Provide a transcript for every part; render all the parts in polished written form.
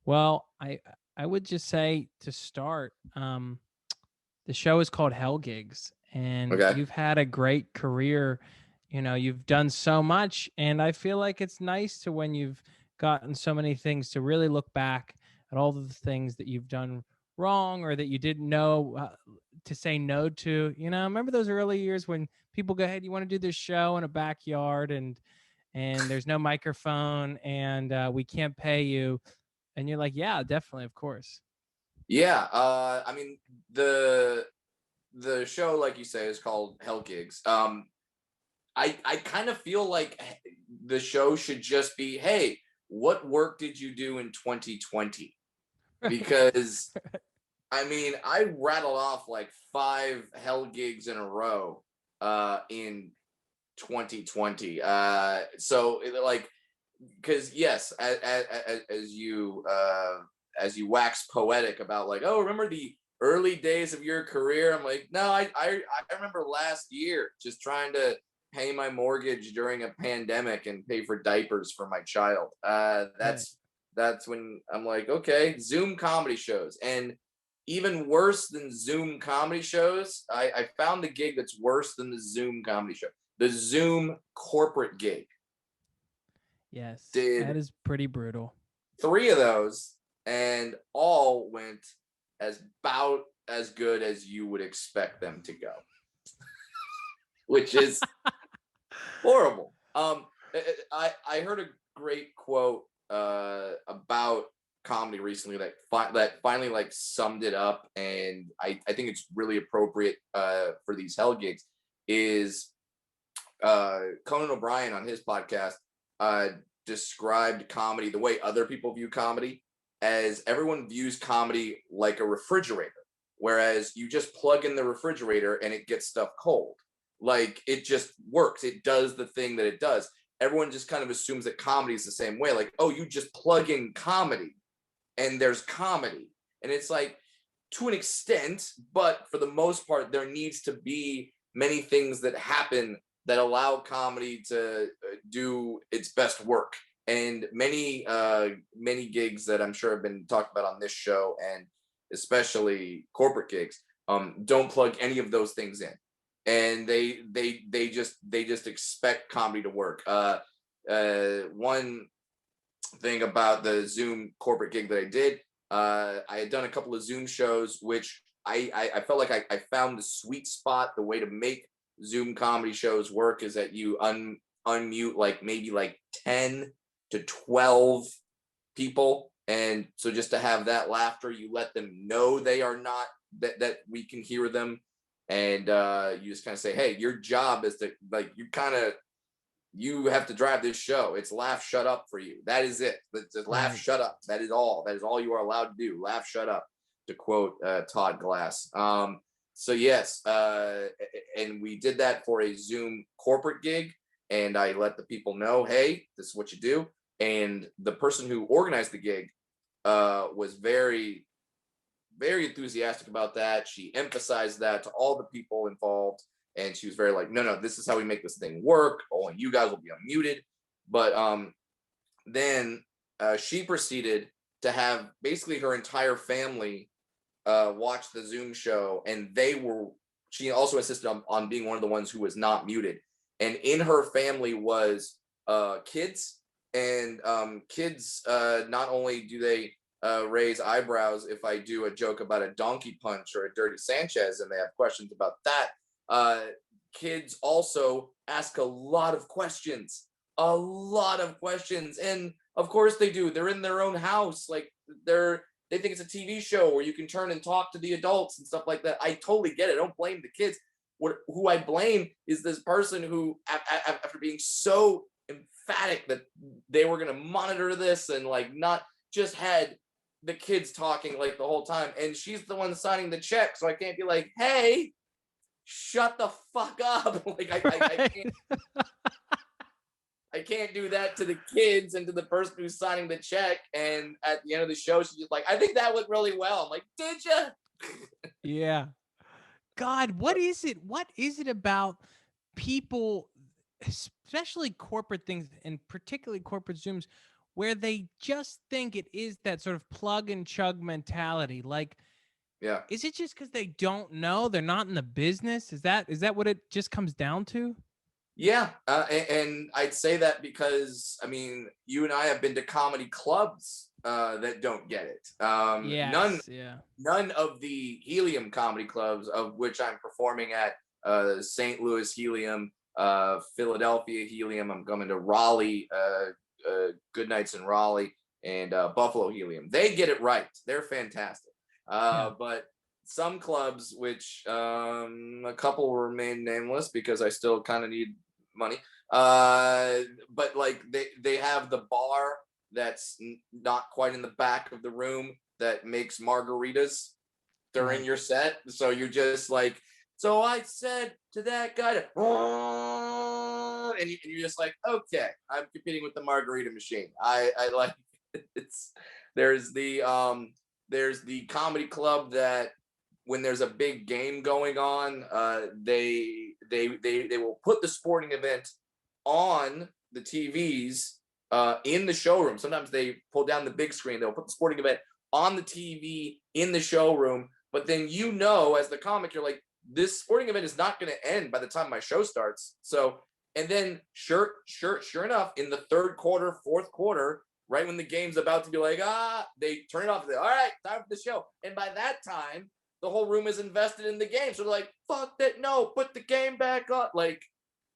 Well, I would just say to start, the show is called Hell Gigs, and Okay. you've had a great career. You know, you've done so much, and I feel like it's nice to when you've gotten so many things to really look back at all of the things that you've done wrong or that you didn't know to say no to. You know, remember those early years when people go, "Hey, do you want to do this show in a backyard?" and there's no microphone and we can't pay you, and you're like, yeah, definitely, of course. Yeah. I mean, the show, like you say, is called Hell Gigs. I kind of feel like the show should just be, hey, what work did you do in 2020? Because I mean, I rattled off like 5 Hell Gigs in a row in 2020. Like, because yes, as you wax poetic about like, oh, remember the early days of your career? I'm like, no, I remember last year just trying to pay my mortgage during a pandemic and pay for diapers for my child. Right. That's when I'm like, okay, Zoom comedy shows. And even worse than Zoom comedy shows, I found the gig that's worse than the Zoom comedy show. The Zoom corporate gig. Yes, that Did is pretty brutal. 3 of those, and all went as about as good as you would expect them to go, which is horrible. I heard a great quote about comedy recently that that finally like summed it up, and I think it's really appropriate for these Hell Gigs. Is Conan O'Brien on his podcast uh, described comedy the way other people view comedy, as everyone views comedy like a refrigerator, whereas you just plug in the refrigerator and it gets stuff cold. Like it just works. It does the thing that it does. Everyone just kind of assumes that comedy is the same way. Like, oh, you just plug in comedy and there's comedy. And it's like, to an extent, but for the most part, there needs to be many things that happen that allow comedy to do its best work. And many gigs that I'm sure have been talked about on this show, and especially corporate gigs, don't plug any of those things in, and they just expect comedy to work. One thing about the Zoom corporate gig that I did, I had done a couple of Zoom shows, which I felt like I found the sweet spot. The way to make Zoom comedy shows work is that you unmute like maybe like 10 to 12 people. And so just to have that laughter, you let them know they are not that we can hear them. And you just kind of say, hey, your job is to like you have to drive this show. It's laugh, shut up for you. That is it. It's laugh, Right. shut up. That is all. That is all you are allowed to do. Laugh, shut up, to quote Todd Glass. So yes, and we did that for a Zoom corporate gig, and I let the people know, hey, this is what you do. And the person who organized the gig was very enthusiastic about that. She emphasized that to all the people involved, and she was very like, no, this is how we make this thing work. Oh, and you guys will be unmuted. But then she proceeded to have basically her entire family watch the Zoom show, and they were. She also insisted on being one of the ones who was not muted, and in her family was kids, and kids. Not only do they raise eyebrows if I do a joke about a donkey punch or a dirty Sanchez, and they have questions about that. Uh, Kids also ask a lot of questions, and of course they do. They're in their own house, like they think it's a TV show where you can turn and talk to the adults and stuff like that. I totally get it. I don't blame the kids. Who I blame is this person who, after being so emphatic that they were going to monitor this and like not just had the kids talking like the whole time, and she's the one signing the check, so I can't be like, hey, shut the fuck up. Like Right. I can't do that to the kids and to the person who's signing the check. And at the end of the show, she's just like, I think that went really well. I'm like, did you? Yeah. God, what is it? What is it about people, especially corporate things and particularly corporate Zooms? where they just think it is that sort of plug and chug mentality. Like, Yeah. is it just because they don't know? They're not in the business? Is that what it just comes down to? Yeah, and I'd say that because I mean, you and I have been to comedy clubs that don't get it. None Yes. Yeah. none of the Helium comedy clubs, of which I'm performing at, St. Louis Helium, Philadelphia Helium. I'm coming to Raleigh, Good Nights in Raleigh, and Buffalo Helium. They get it right. They're fantastic. Yeah. But some clubs, which a couple remain nameless because I still kind of need money. But like they have the bar that's not quite in the back of the room that makes margaritas during Right. your set. So you're just like, so I said to that guy to, and you're just like, okay, I'm competing with the margarita machine. I like it's there's the there's the comedy club that when there's a big game going on, they will put the sporting event on the TVs in the showroom. Sometimes they pull down the big screen. They'll put the sporting event on the TV in the showroom. But then as the comic, you're like, this sporting event is not going to end by the time my show starts. So, and then sure enough, in the third quarter, fourth quarter, right when the game's about to be like, they turn it off. All right, time for the show. And by that time, the whole room is invested in the game. So they're like, fuck that, no, put the game back on. Like,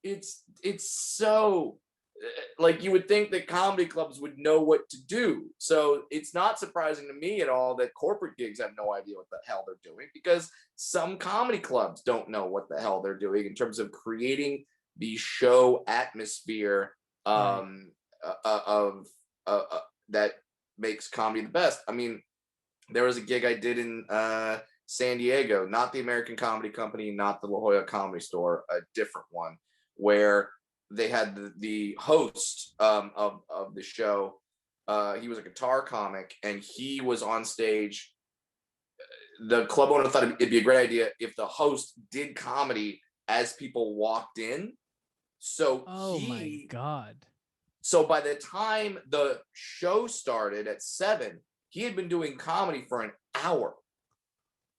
it's so like you would think that comedy clubs would know what to do. So it's not surprising to me at all that corporate gigs have no idea what the hell they're doing, because some comedy clubs don't know what the hell they're doing in terms of creating the show atmosphere Right. of that makes comedy the best. I mean, there was a gig I did in San Diego, not the American Comedy Company, not the La Jolla Comedy Store, a different one, where they had the host of the show. He was a guitar comic, and he was on stage. The club owner thought it'd be a great idea if the host did comedy as people walked in. So Oh my God. so by the time the show started at 7, he had been doing comedy for an hour.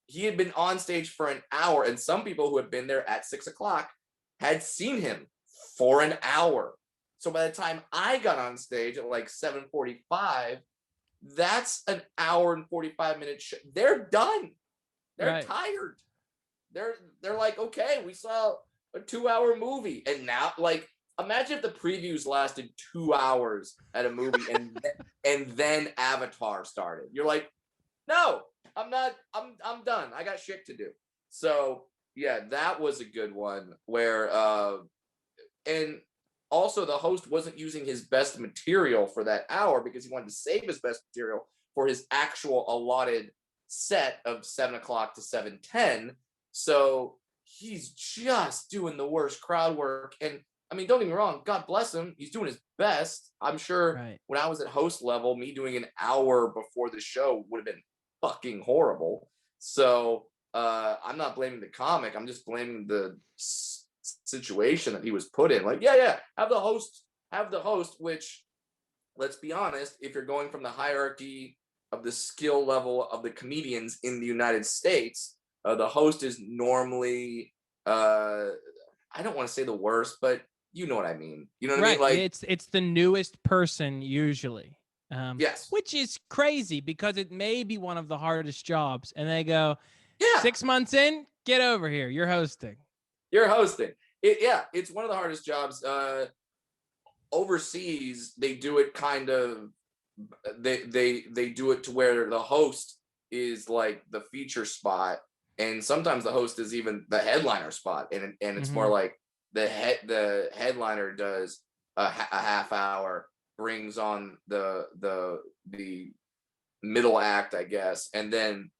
He had been on stage for an hour, and some people who had been there at 6 o'clock had seen him for an hour. So by the time I got on stage at like 7:45, that's an hour and 45 minute show. They're done. They're Right. tired. They're like, okay, we saw a 2 hour movie, and now like imagine if the previews lasted 2 hours at a movie, and then Avatar started. You're like, no, I'm not. I'm done. I got shit to do. So yeah, that was a good one where and also the host wasn't using his best material for that hour because he wanted to save his best material for his actual allotted set of 7 o'clock to 7:10. So he's just doing the worst crowd work. And I mean, don't get me wrong, God bless him. He's doing his best. I'm sure Right. when I was at host level, me doing an hour before the show would have been fucking horrible. So I'm not blaming the comic. I'm just blaming the situation that he was put in. Like, yeah, have the host, which, let's be honest, if you're going from the hierarchy of the skill level of the comedians in the United States, the host is normally, I don't want to say the worst, but you know what I mean. You know what I mean? Right. Like, It's the newest person usually. yes, Which is crazy because it may be one of the hardest jobs. And they go, yeah, 6 months in, get over here. You're hosting. you're hosting. Yeah, it's one of the hardest jobs. Overseas, they do it kind of. They do it to where the host is like the feature spot, and sometimes the host is even the headliner spot, and it's more Hmm. like the headliner does a half hour, brings on the middle act, I guess, and then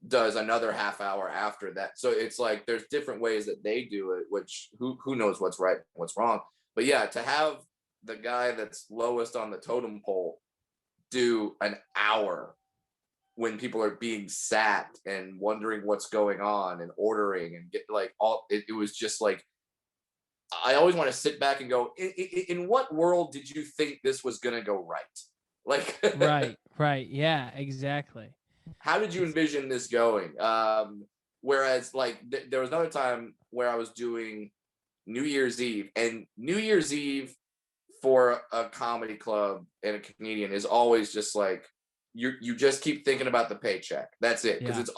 does another half hour after that. So it's like there's different ways that they do it, which who knows what's right, what's wrong. But yeah, to have the guy that's lowest on the totem pole do an hour when people are being sat and wondering what's going on and ordering and get like all it was just like I always want to sit back and go, in what world did you think this was going to go right? Like, Right. Yeah, exactly. how did you It's envision this going? Whereas, like, there was another time where I was doing New Year's Eve, and New Year's Eve for a comedy club and a comedian is always just like you just keep thinking about the paycheck. That's it, because yeah. it's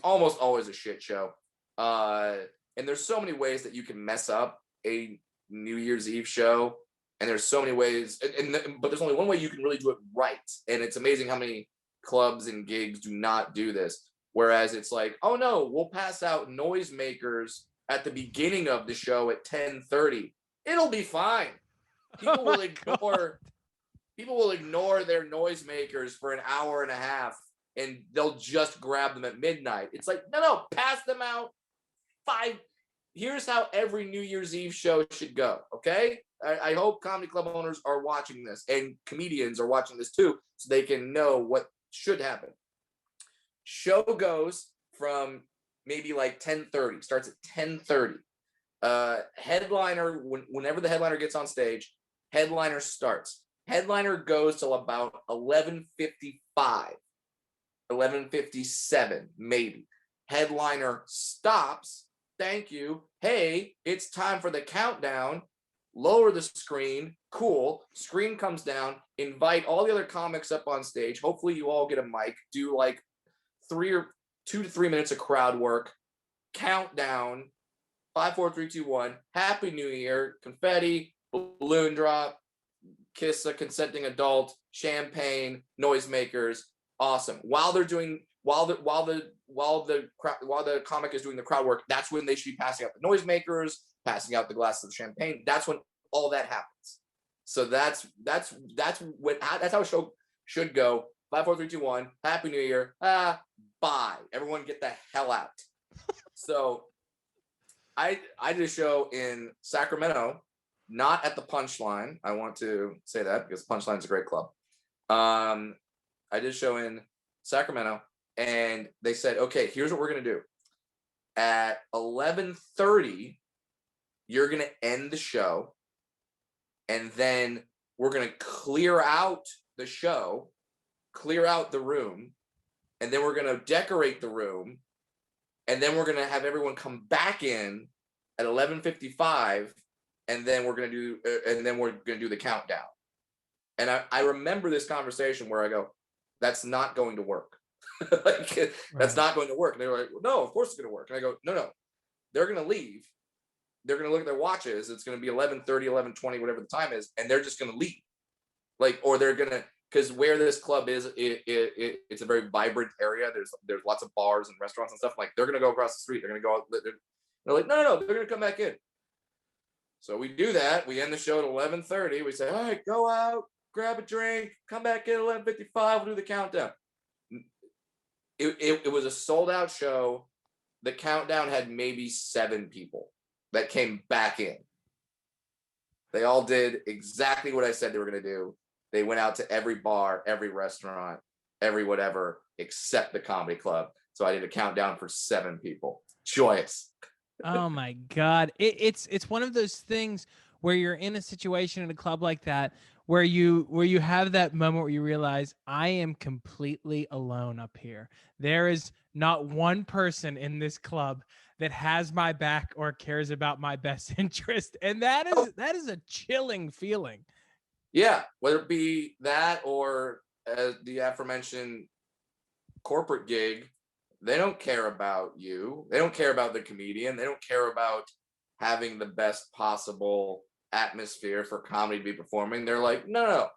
almost always a shit show. Uh, and there's so many ways that you can mess up a New Year's Eve show, and there's so many ways, but there's only one way you can really do it right. And it's amazing how many clubs and gigs do not do this. Whereas it's like, oh no, we'll pass out noisemakers at the beginning of the show at 10:30. It'll be fine. Oh People my will god. ignore their noisemakers for an hour and a half, and they'll just grab them at midnight. It's like, no, pass them out. Five. Here's how every New Year's Eve show should go. Okay. I hope comedy club owners are watching this, and comedians are watching this too, so they can know what should happen. Show goes from maybe like 10:30, starts at 10:30. Headliner, whenever the headliner gets on stage, headliner starts. Headliner goes till about 11:55, 11:57, maybe. Headliner stops. Thank you. Hey, it's time for the countdown. Lower the screen. Cool. Screen comes down. Invite all the other comics up on stage. Hopefully, you all get a mic. Do like 2 to 3 minutes of crowd work. Countdown. 5, 4, 3, 2, 1. Happy New Year. Confetti, balloon drop, kiss a consenting adult, champagne, noisemakers. Awesome. While the comic is doing the crowd work, that's when they should be passing out the noisemakers, passing out the glasses of champagne. That's when all that happens. So that's how a show should go. 5, 4, 3, 2, 1. Happy New Year. Bye. Everyone get the hell out. So I did a show in Sacramento, not at the Punchline. I want to say that because Punchline is a great club. I did a show in Sacramento, and they said, okay, here's what we're gonna do. At 11:30, you're gonna end the show, and then we're gonna clear out the show, clear out the room, and then we're gonna decorate the room, and then we're gonna have everyone come back in at 11:55, and then we're gonna do the countdown. And I remember this conversation where I go, that's not going to work. Like, that's not going to work. And they were like, well, no, of course it's going to work. And I go, no, they're going to leave. They're going to look at their watches. It's going to be 11:30, 11:20, whatever the time is. And they're just going to leave. Like, or they're going to, because where this club is, it's a very vibrant area. There's lots of bars and restaurants and stuff. Like, they're going to go across the street. They're going to go out. They're like, no, they're going to come back in. So we do that. We end the show at 11:30. We say, all right, go out, grab a drink, come back in at 11:55. We'll do the countdown. It was a sold out show. The countdown had maybe 7 people that came back in. They all did exactly what I said they were going to do. They went out to every bar, every restaurant, every whatever, except the comedy club. So I did a countdown for 7 people. Joyous. Oh my god. It's one of those things where you're in a situation in a club like that where you have that moment where you realize I am completely alone up here. There is not one person in this club that has my back or cares about my best interest. And that is a chilling feeling. Yeah, whether it be that or the aforementioned corporate gig, they don't care about you. They don't care about the comedian. They don't care about having the best possible atmosphere for comedy to be performing. They're like, no,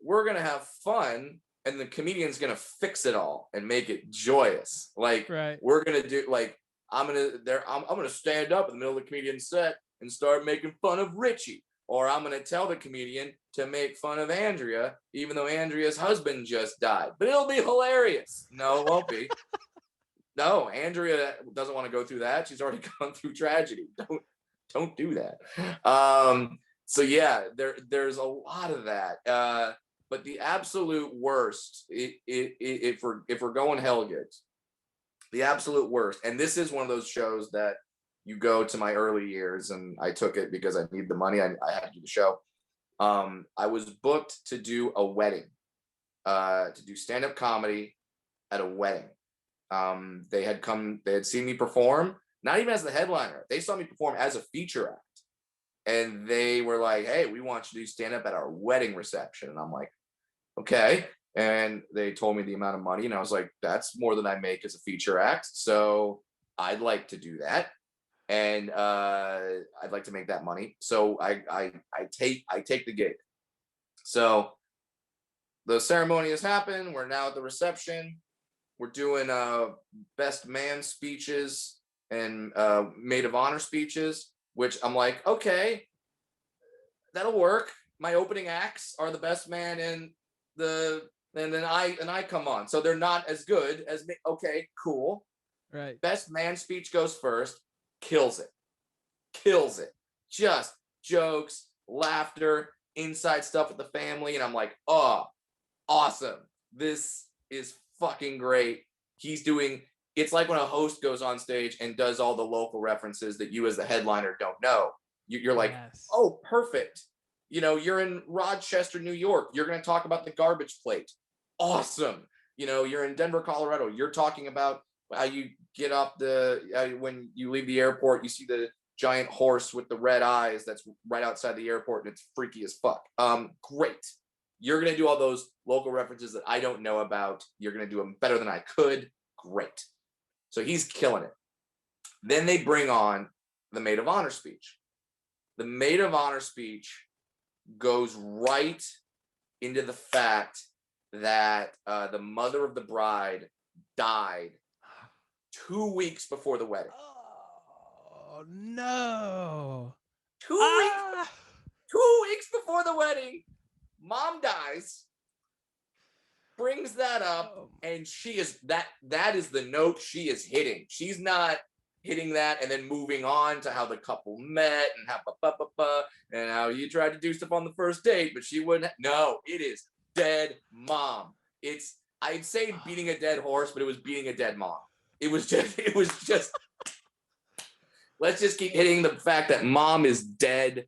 we're going to have fun, and the comedian's going to fix it all and make it joyous. Like, right. We're going to do, like, I'm going to stand up in the middle of the comedian's set and start making fun of Richie. Or I'm going to tell the comedian to make fun of Andrea, even though Andrea's husband just died. But it'll be hilarious. No, it won't be. No, Andrea doesn't want to go through that. She's already gone through tragedy. Don't do that. So yeah, there's a lot of that. But the absolute worst, if we're going Hell Gigs, the absolute worst, and this is one of those shows that you go to my early years, and I took it because I needed the money. I had to do the show. I was booked to do a wedding, to do stand-up comedy at a wedding. They had seen me perform, not even as the headliner. They saw me perform as a feature act. And they were like, hey, we want you to do stand-up at our wedding reception. And I'm like, okay. And they told me the amount of money, and I was like, that's more than I make as a feature act. So I'd like to do that. And I'd like to make that money. So I take the gig. So the ceremony has happened. We're now at the reception. We're doing best man speeches and maid of honor speeches, which I'm like, okay, that'll work. My opening acts are the best man and then I come on. So they're not as good as me. Okay, cool. Right. Best man speech goes first. Kills it. Kills it. Just jokes, laughter, inside stuff with the family. And I'm like, oh, awesome. This is fucking great. It's like when a host goes on stage and does all the local references that you as the headliner don't know. You're like, Yes. oh, perfect. You're in Rochester, New York. You're going to talk about the garbage plate. Awesome. You're in Denver, Colorado. You're talking about how you get off when you leave the airport, you see the giant horse with the red eyes that's right outside the airport, and it's freaky as fuck. Great. You're going to do all those local references that I don't know about. You're going to do them better than I could. Great. So he's killing it. Then they bring on the maid of honor speech. The maid of honor speech goes right into the fact that the mother of the bride died 2 weeks before the wedding. Oh no. 2 weeks before the wedding, mom dies. Brings that up, and that is the note she is hitting. She's not hitting that and then moving on to how the couple met and and how you tried to do stuff on the first date, but she wouldn't. No, it is dead mom. I'd say beating a dead horse, but it was beating a dead mom. It was just let's just keep hitting the fact that mom is dead,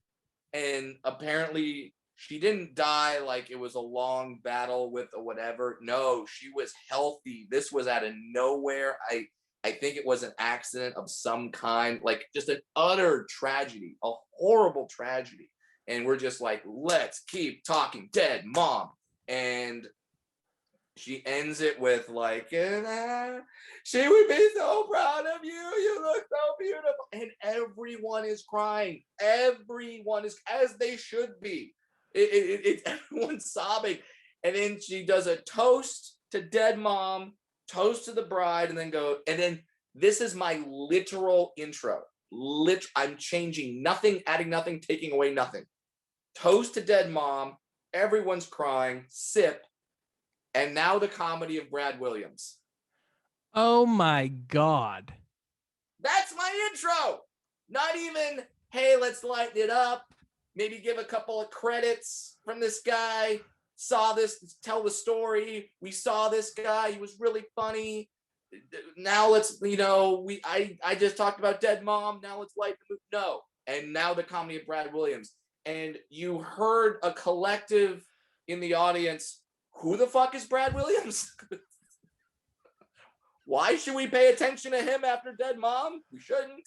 and apparently she didn't die like it was a long battle with or whatever. No, she was healthy. This was out of nowhere. I think it was an accident of some kind, like just an utter tragedy, a horrible tragedy. And we're just like, let's keep talking dead mom. And she ends it with like, she would be so proud of you. You look so beautiful. And everyone is crying. Everyone is, as they should be. It's everyone's sobbing. And then she does a toast to dead mom, toast to the bride, and then this is my literal intro. I'm changing nothing, adding nothing, taking away nothing. Toast to dead mom. Everyone's crying. Sip. And now the comedy of Brad Williams. Oh my God. That's my intro. Not even, hey, let's lighten it up. Maybe give a couple of credits from this guy. Saw this, tell the story. We saw this guy. He was really funny. Now let's, I just talked about dead mom. Now let's lighten the mood. No. And now the comedy of Brad Williams. And you heard a collective in the audience, who the fuck is Brad Williams? Why should we pay attention to him after dead mom? We shouldn't.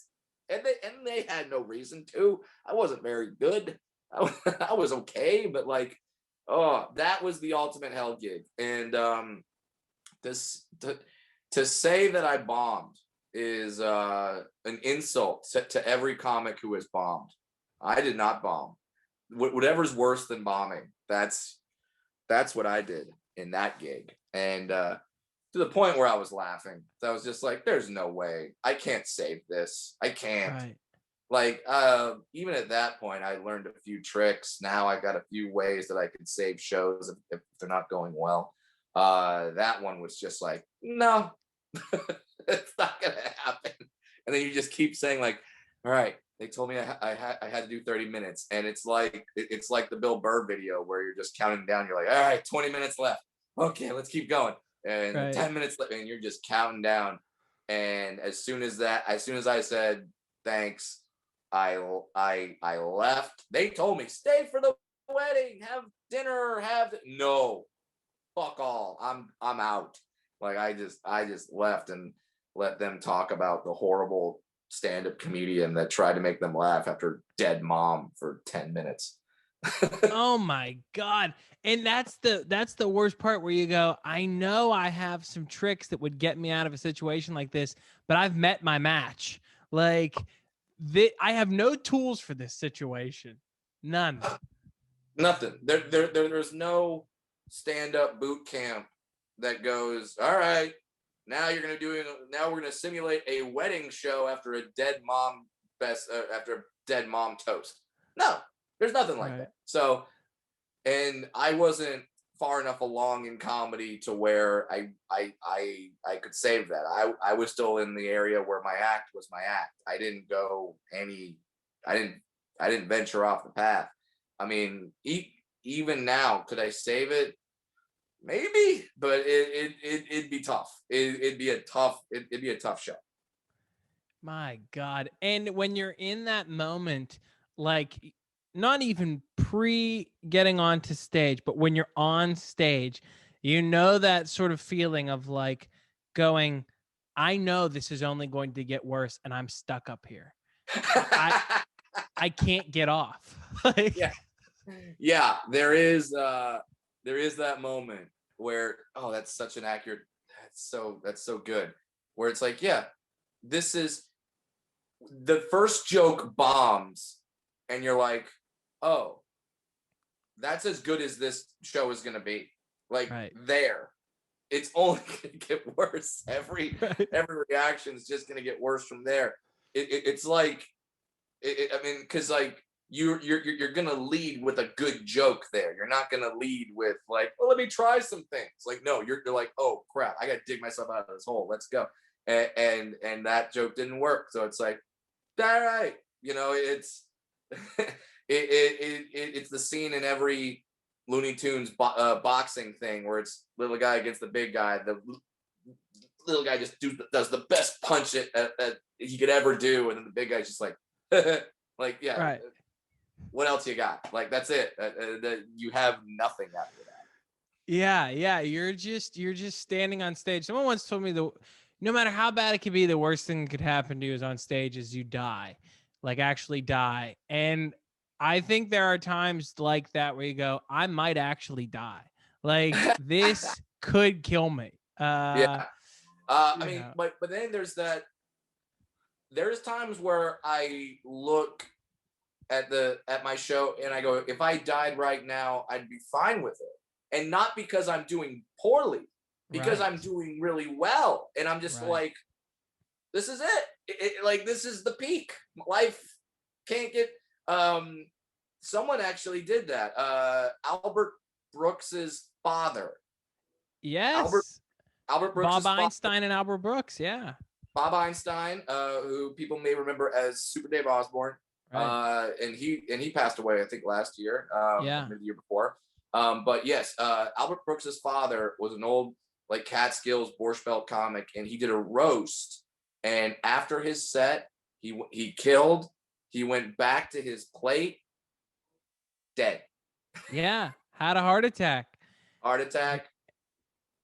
And they had no reason to. I wasn't very good. I was okay, but like, that was the ultimate hell gig. And to say that I bombed is an insult to every comic who has bombed. I did not bomb. Whatever's worse than bombing, that's what I did in that gig. And to the point where I was laughing. I was just like, there's no way. I can't save this. I can't. Right. Like, even at that point, I learned a few tricks. Now I got a few ways that I could save shows if they're not going well. That one was just like, no, it's not going to happen. And then you just keep saying like, all right, they told me I had to do 30 minutes. And it's like the Bill Burr video where you're just counting down. You're like, all right, 20 minutes left. Okay, let's keep going. And right. 10 minutes left, and you're just counting down. And as soon as I said, thanks. I left. They told me stay for the wedding, have dinner, no, fuck all. I'm out. Like I just left and let them talk about the horrible stand-up comedian that tried to make them laugh after dead mom for 10 minutes. Oh my God. And that's the worst part where you go, I know I have some tricks that would get me out of a situation like this, but I've met my match. Like I have no tools for this situation. None. Nothing. There's no stand-up boot camp that goes, all right, now we're gonna simulate a wedding show after a dead mom after a dead mom toast. No, there's nothing like that. So, and I wasn't far enough along in comedy to where I could save that. I was still in the area where my act was my act. I didn't venture off the path. I mean, even now, could I save it? Maybe, but it'd be tough. It'd be a tough show. My God. And when you're in that moment, like not even pre getting onto stage, but when you're on stage, you know that sort of feeling of like going, I know this is only going to get worse and I'm stuck up here. I can't get off. Like, yeah, there is that moment where, oh, that's such an accurate, that's so good, where it's like, yeah, this is the first joke bombs and you're like, oh, that's as good as this show is going to be. Like, there, it's only going to get worse. Every reaction is just going to get worse from there. It's like, I mean, because like you're gonna lead with a good joke there. You're not gonna lead with like, well, let me try some things. Like, no, you're like, oh crap, I gotta dig myself out of this hole. Let's go. And that joke didn't work. So it's like, all right, it's it's the scene in every Looney Tunes boxing thing where it's little guy against the big guy. The little guy just does the best punch that he could ever do, and then the big guy's just like, like, yeah, right. What else you got? Like, that's it. You have nothing after that. Yeah. You're just standing on stage. Someone once told me no matter how bad it could be, the worst thing that could happen to you is on stage is you die, like actually die. And I think there are times like that where you go, I might actually die. Like this could kill me. Yeah. I mean, but then there's times where I look at my show and I go, if I died right now, I'd be fine with it. And not because I'm doing poorly, because I'm doing really well. And I'm just like, this is it. Like, this is the peak. Life can't get, someone actually did that. Albert Brooks's father. Yes. Albert Brooks. Bob Einstein and Albert Brooks. Yeah. Bob Einstein, who people may remember as Super Dave Osborne. And he passed away, I think, last year, maybe the year before. But yes, Albert Brooks's father was an old like Catskills Borscht Belt comic, and he did a roast. And after his set, he killed. He went back to his plate, dead. Yeah, had a heart attack.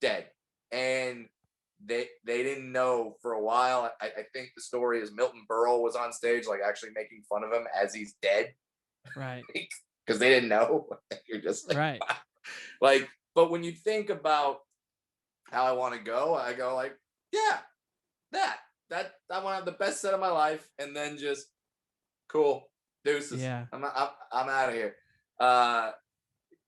Dead. And they didn't know for a while. I think the story is Milton Berle was on stage, like actually making fun of him as he's dead. Right. Because they didn't know. You're just like, right. Wow. Like, but when you think about how I want to go, I go like, yeah, that I want to have the best set of my life, and then just cool deuces. Yeah. I'm out of here.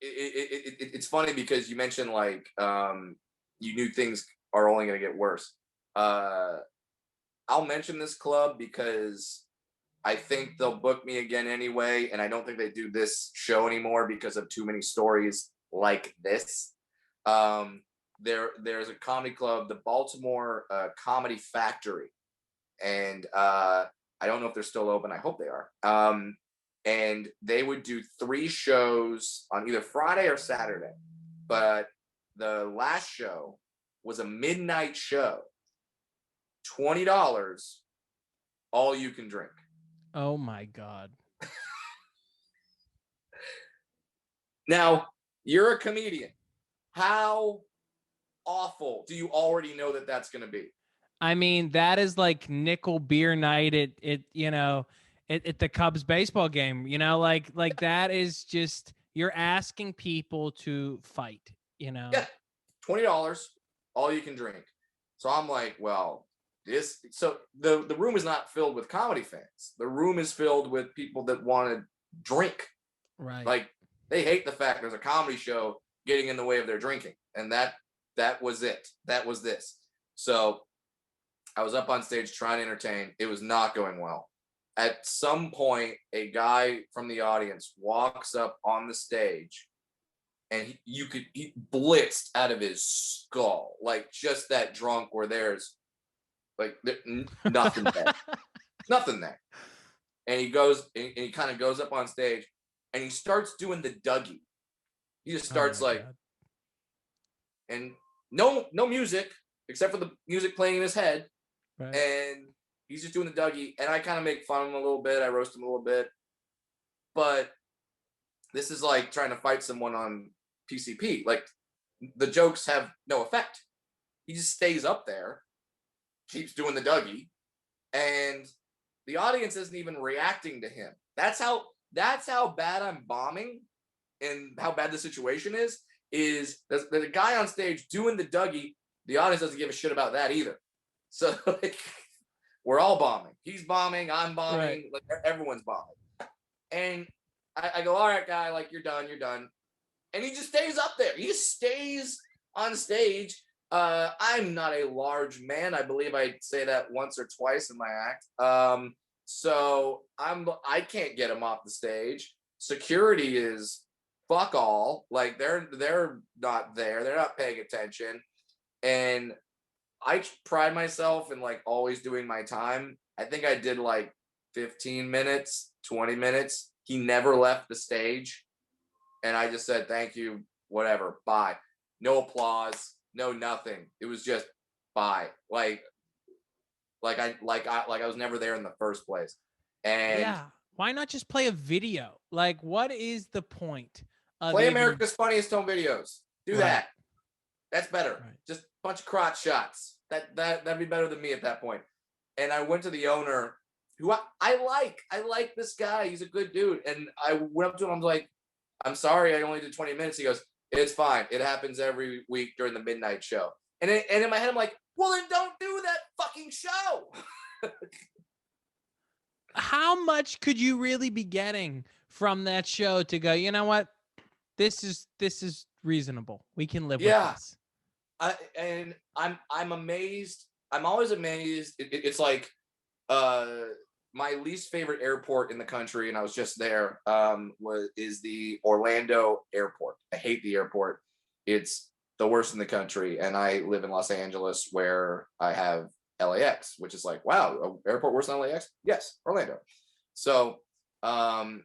It's funny because you mentioned like you knew things are only going to get worse. I'll mention this club because I think they'll book me again anyway, and I don't think they do this show anymore because of too many stories like this. There's a comedy club, the Baltimore Comedy Factory, and I don't know if they're still open. I hope they are. And they would do 3 shows on either Friday or Saturday, but the last show was a midnight show, $20, all you can drink. Oh my God. Now, you're a comedian. How awful do you already know that that's going to be? I mean, that is like nickel beer night at the Cubs baseball game. Like that is just you're asking people to fight. Yeah, $20, all you can drink. So I'm like, well, the room is not filled with comedy fans. The room is filled with people that want to drink. Right. Like they hate the fact there's a comedy show getting in the way of their drinking, and that was it. That was this. So I was up on stage trying to entertain. It was not going well. At some point, a guy from the audience walks up on the stage, and he blitzed out of his skull, like just that drunk where there's like nothing there, nothing there. And he kind of goes up on stage, and he starts doing the Dougie. He just starts like, God. and no music except for the music playing in his head. Right. And he's just doing the Dougie, and I kind of make fun of him a little bit. I roast him a little bit, but this is like trying to fight someone on PCP. Like the jokes have no effect. He just stays up there, keeps doing the Dougie, and the audience isn't even reacting to him. That's how bad I'm bombing, and how bad the situation is. Is there's a guy on stage doing the Dougie. The audience doesn't give a shit about that either. So like, we're all bombing. He's bombing. I'm bombing. Right. Like everyone's bombing. And I go, all right, guy, like you're done. And he just stays up there. He just stays on stage. I'm not a large man. I believe I say that once or twice in my act. So I can't get him off the stage. Security is fuck all. Like they're not there. They're not paying attention. And I pride myself in like always doing my time. I think I did like 15 minutes, 20 minutes. He never left the stage. And I just said, thank you, whatever, bye. No applause, no nothing. It was just bye. Like I was never there in the first place. And yeah, why not just play a video? Like, what is the point of play America's Funniest Home Videos? Do right. that. That's better. Right. Just a bunch of crotch shots. That'd be better than me at that point. And I went to the owner, who I like. I like this guy. He's a good dude. And I went up to him. I was like, I'm sorry, I only did 20 minutes. He goes, it's fine. It happens every week during the midnight show. And in my head, I'm like, well, then don't do that fucking show. How much could you really be getting from that show to go, you know what? This is reasonable. We can live with this. I'm amazed. I'm always amazed. It's like my least favorite airport in the country, and I was just there, is the Orlando airport. I hate the airport. It's the worst in the country. And I live in Los Angeles, where I have LAX, which is like, wow, airport worse than LAX? Yes, Orlando. So I'm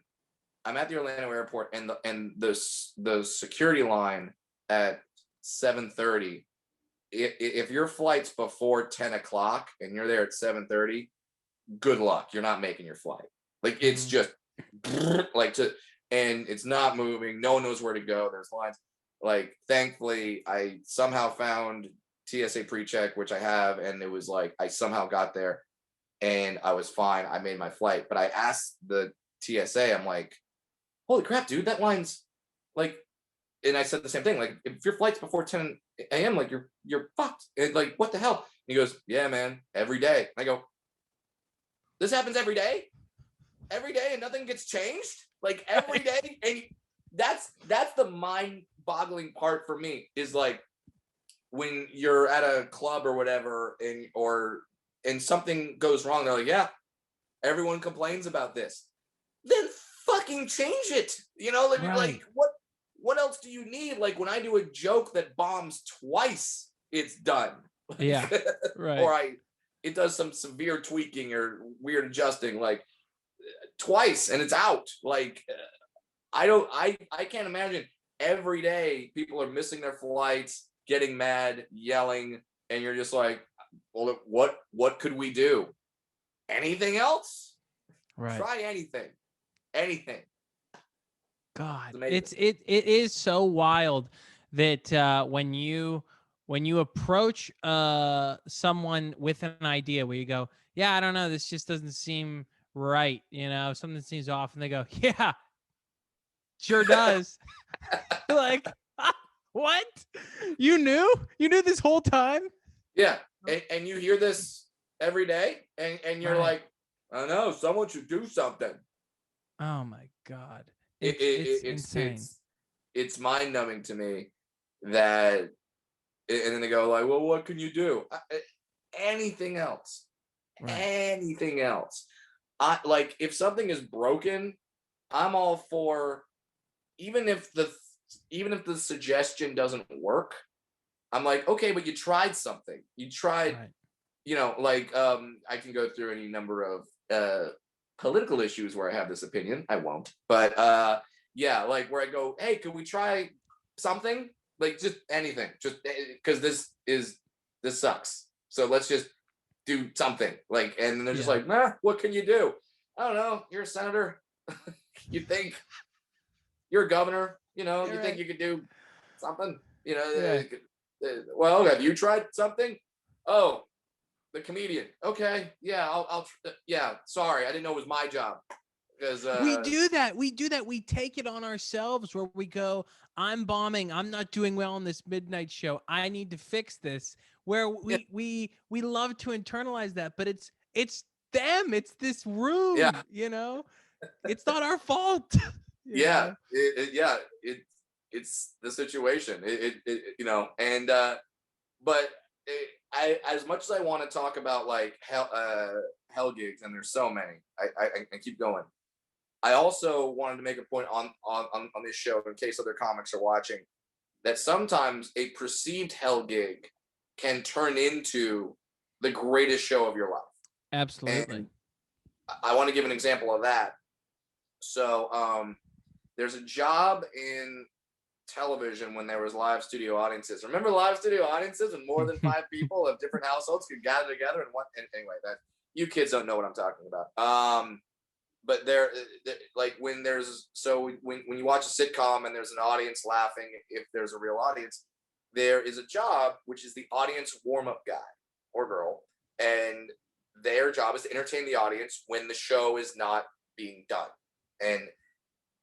at the Orlando airport, and the security line at 7:30. If your flight's before 10 o'clock and you're there at 7:30, good luck. You're not making your flight. Like it's just like and it's not moving. No one knows where to go. There's lines. Like thankfully, I somehow found TSA pre-check, which I have, and it was like I somehow got there, and I was fine. I made my flight, but I asked the TSA, I'm like, holy crap, dude, that line's like, and I said the same thing, like if your flight's before 10 a.m., like you're fucked. And like, what the hell? And he goes, yeah, man, every day. And I go, this happens every day, and nothing gets changed, like every day. And that's the mind-boggling part for me, is like when you're at a club or whatever, and something goes wrong, they're like, yeah, everyone complains about this. Then fucking change it. Like, right. Like what else do you need? Like when I do a joke that bombs twice, it's done. Yeah, right. Or it does some severe tweaking or weird adjusting, like twice, and it's out. Like I can't imagine every day people are missing their flights, getting mad, yelling, and you're just like, well, what could we do? Anything else? Right. Try anything. God, It's amazing. it is so wild that when you approach someone with an idea where you go, yeah, I don't know, this just doesn't seem right, something seems off, and they go, yeah, sure does. Like, what? You knew this whole time? Yeah, and you hear this every day, and you're Right. like, I don't know, someone should do something. Oh my God. It, It's it, insane. it's mind numbing to me that, and then they go like, well, what can you do? Anything else? Right. Anything else? I like if something is broken, I'm all for even if the suggestion doesn't work. I'm like, okay, but you tried something. You tried, Right. like I can go through any number of political issues where I have this opinion. I won't, but yeah, like where I go, hey, can we try something? Like just anything, just because this sucks. So let's just do something. Like, and they're just Yeah. like, nah, what can you do? I don't know. You're a senator. You think you're a governor? You're You think right. you could do something? Yeah. Well, have you tried something? Oh, the comedian. Okay, yeah, yeah. Sorry, I didn't know it was my job because We do that. We do that. We take it on ourselves where we go, I'm bombing. I'm not doing well on this midnight show. I need to fix this. Where yeah, we love to internalize that, but it's them. It's this yeah, room. It's not our fault. you yeah, know. yeah. It's the situation. And but I as much as I want to talk about like hell gigs, and there's so many. I keep going. I also wanted to make a point on this show in case other comics are watching that sometimes a perceived hell gig can turn into the greatest show of your life. Absolutely. And I want to give an example of that. So there's a job in television when there was live studio audiences. Remember live studio audiences when more than 5 people of different households could gather together and anyway, that you kids don't know what I'm talking about. But like when there's when you watch a sitcom and there's an audience laughing, if there's a real audience, there is a job which is the audience warm-up guy or girl, and their job is to entertain the audience when the show is not being done. And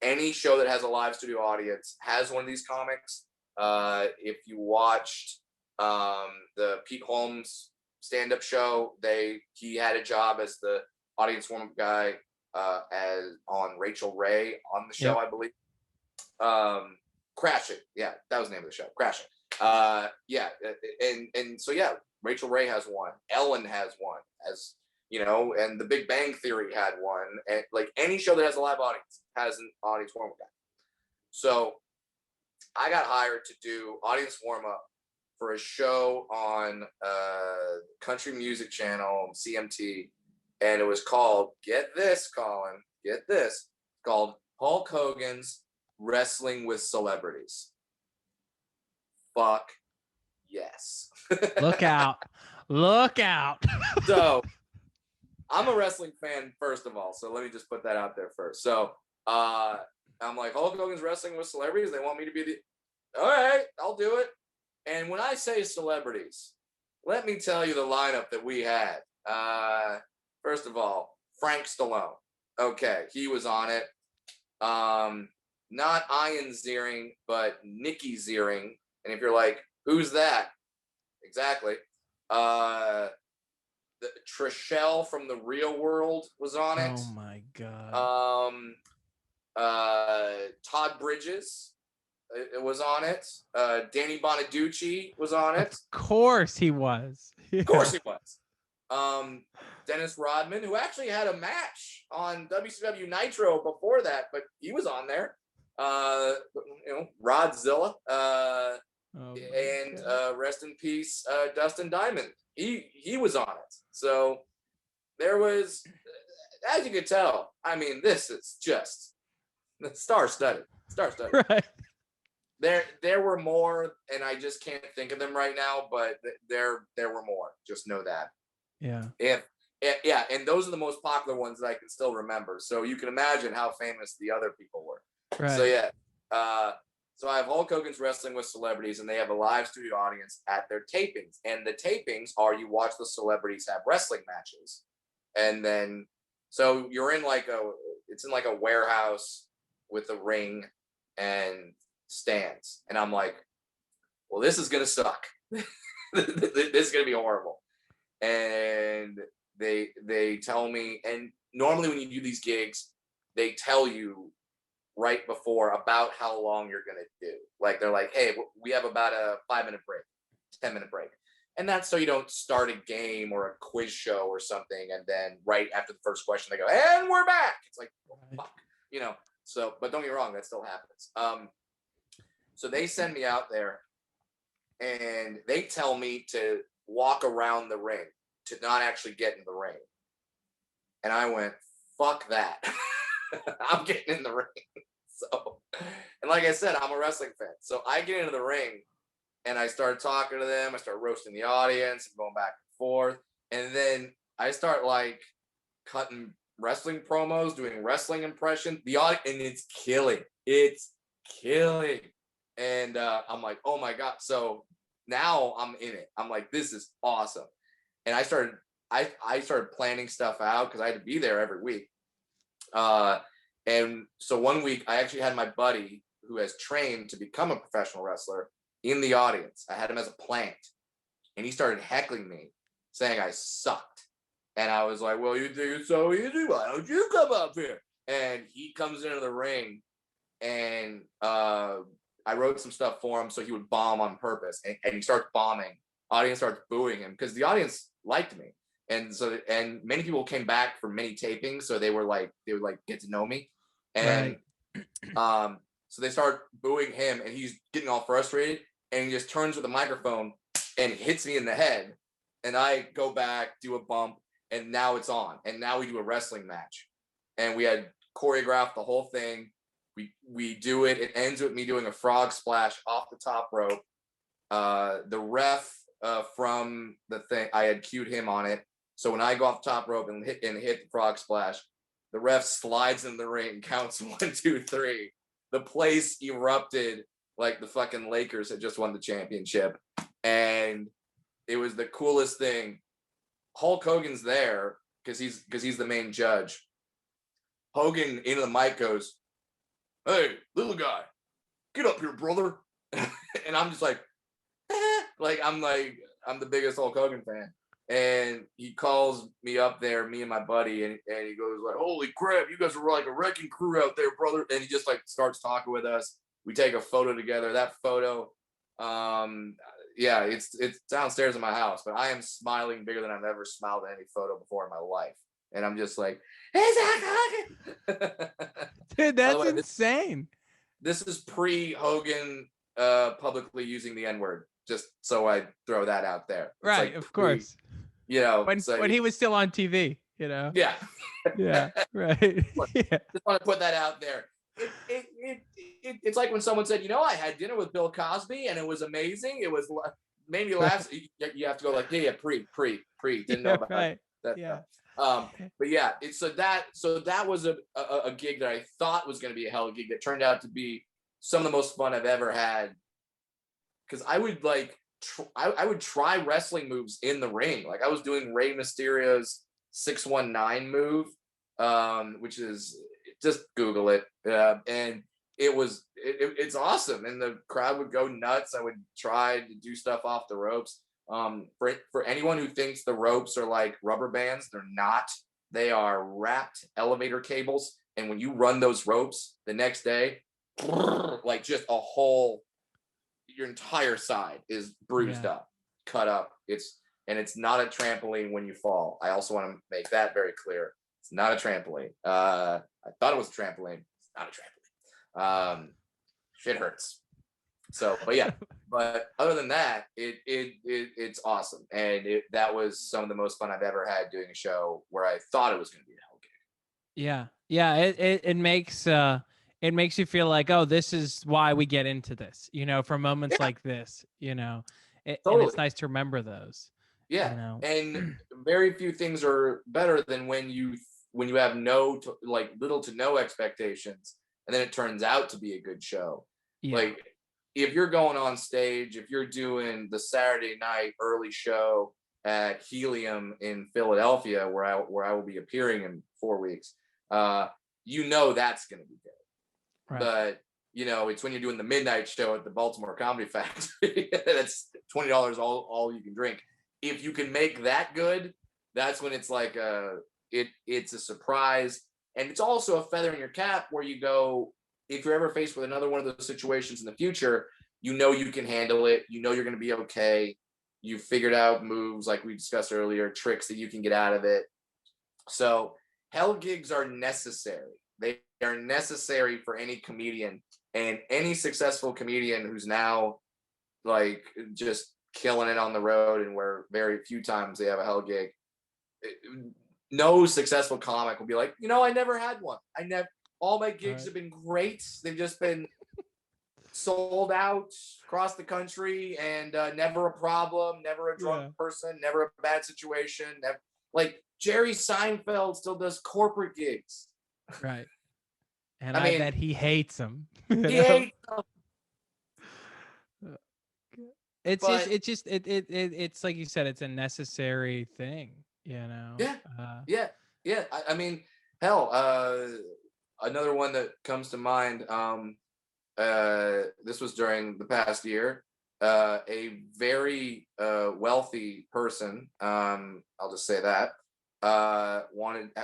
any show that has a live studio audience has one of these comics. If you watched the Pete Holmes stand-up show, he had a job as the audience warm-up guy as on Rachel Ray on the show, Yep. I believe. Crashing, yeah, that was the name of the show. Crashing. Yeah, and so yeah, Rachel Ray has one. Ellen has one. As and The Big Bang Theory had one. And like any show that has a live audience has an audience warm up guy. So I got hired to do audience warm up for a show on Country Music Channel, CMT, and it was called, get this, Colin, get this, called Hulk Hogan's Wrestling with Celebrities. Fuck yes. Look out. Look out. So I'm a wrestling fan, first of all, so let me just put that out there first. So I'm like, Hulk Hogan's Wrestling with Celebrities. They want me to be all right, I'll do it. And when I say celebrities, let me tell you the lineup that we had. First of all, Frank Stallone. Okay, he was on it. Not Ian Ziering, but Nikki Ziering. And if you're like, who's that? Exactly. Trishelle from The Real World was on it. Oh my God. Todd Bridges it was on it. Danny Bonaducci was on it. Of course he was. Yeah. Of course he was. Dennis Rodman, who actually had a match on WCW Nitro before that, but he was on there. Rodzilla. Rest in peace, Dustin Diamond. He was on it. So there was, as you could tell, I mean, this is just star-studded. Star-studded. Right. There were more, and I just can't think of them right now, but there were more. Just know that. Yeah. Yeah, and those are the most popular ones that I can still remember. So you can imagine how famous the other people were. So Right. yeah, so I have Hulk Hogan's Wrestling with Celebrities, and they have a live studio audience at their tapings. And the tapings are you watch the celebrities have wrestling matches, and then so you're in like it's in like a warehouse with a ring and stands, and I'm like, well, this is gonna suck. This is gonna be horrible. And they tell me, and normally when you do these gigs, they tell you right before about how long you're gonna do. Like they're like, hey, we have about a 5 minute break, 10 minute break. And that's so you don't start a game or a quiz show or something, and then right after the first question they go, and we're back. It's like, oh, fuck, you know. So, but don't get me wrong, that still happens. So they send me out there, and they tell me to walk around the ring, to not actually get in the ring. And I went, fuck that. I'm getting in the ring. So, and like I said, I'm a wrestling fan. So I get into the ring and I start talking to them. I start roasting the audience and going back and forth. And then I start like cutting wrestling promos, doing wrestling impressions. The audience, and it's killing. It's killing. And I'm like, oh my God. So now I'm in it. I'm like, this is awesome. And I started planning stuff out because I had to be there every week. And so one week I actually had my buddy who has trained to become a professional wrestler in the audience. I had him as a plant, and he started heckling me, saying I sucked. And I was like, well, you think it's so easy? Why don't you come up here? And he comes into the ring, and I wrote some stuff for him so he would bomb on purpose. And he starts bombing. Audience starts booing him because the audience liked me. And so, and many people came back for many tapings, so they would get to know me. And Right. so they start booing him, and he's getting all frustrated, and he just turns with the microphone and hits me in the head. And I go back, do a bump, and now it's on. And now we do a wrestling match, and we had choreographed the whole thing. We do it. It ends with me doing a frog splash off the top rope. The ref from the thing, I had cued him on it. So when I go off the top rope and hit the frog splash, the ref slides in the ring, counts 1, 2, 3. The place erupted like the fucking Lakers had just won the championship. And it was the coolest thing. Hulk Hogan's there because he's the main judge. Hogan into the mic goes, hey, little guy, get up here, brother. And I'm just like I'm the biggest Hulk Hogan fan. And he calls me up there, me and my buddy, and he goes like, holy crap, you guys are like a wrecking crew out there, brother. And he just like starts talking with us. We take a photo together. That photo, yeah, it's downstairs in my house, but I am smiling bigger than I've ever smiled at any photo before in my life. And I'm just like, hey, Zach Hogan. Dude, that's insane. This is pre-Hogan publicly using the N-word. Just so I throw that out there. It's right, like of course. You know, when he was still on TV, you know. Yeah. Yeah. Right. Yeah. Just want to put that out there. It's like when someone said, you know, I had dinner with Bill Cosby and it was amazing. It was made me laugh. You have to go like, yeah, pre. Didn't know about right. that. Yeah. But yeah, so that was a gig that I thought was going to be a hell of a gig that turned out to be some of the most fun I've ever had. Because I would I would try wrestling moves in the ring. Like I was doing Rey Mysterio's 619 move, which is, just Google it, and it's awesome, and the crowd would go nuts. I would try to do stuff off the ropes. For anyone who thinks the ropes are like rubber bands, they're not. They are wrapped elevator cables, and when you run those ropes the next day, like just a whole, your entire side is bruised up, cut up. It's not a trampoline when you fall. I also want to make that very clear. It's not a trampoline. I thought it was a trampoline. It's not a trampoline. Shit hurts. So, but yeah, but other than that, it's awesome. And that was some of the most fun I've ever had doing a show where I thought it was going to be a hell gig. Yeah. Yeah. It makes you feel like, oh, this is why we get into this, you know, for moments like this, you know, Totally. and it's nice to remember those. Yeah, you know. and very few things are better than when you have like little to no expectations, and then it turns out to be a good show. Yeah. Like if you're going on stage, if you're doing the Saturday night early show at Helium in Philadelphia, where I will be appearing in 4 weeks, you know that's going to be good. Right. But it's when you're doing the midnight show at the Baltimore Comedy Factory that's $20 all you can drink. If you can make that good, that's when it's like it's a surprise, and it's also a feather in your cap where you go, if you're ever faced with another one of those situations in the future, you can handle it. You're going to be okay. You've figured out moves like we discussed earlier, tricks that you can get out of it. So hell gigs are necessary. They are necessary for any comedian, and any successful comedian who's now like just killing it on the road, and where very few times they have a hell gig. No successful comic will be like, I never had one. All my gigs have been great. They've just been sold out across the country, and never a problem, never a drunk person, never a bad situation. Like Jerry Seinfeld still does corporate gigs. Right. And I bet he hates them. He hates them. It's it's like you said, it's a necessary thing, Yeah. Yeah. I mean, hell, another one that comes to mind, this was during the past year, a very wealthy person, I'll just say that,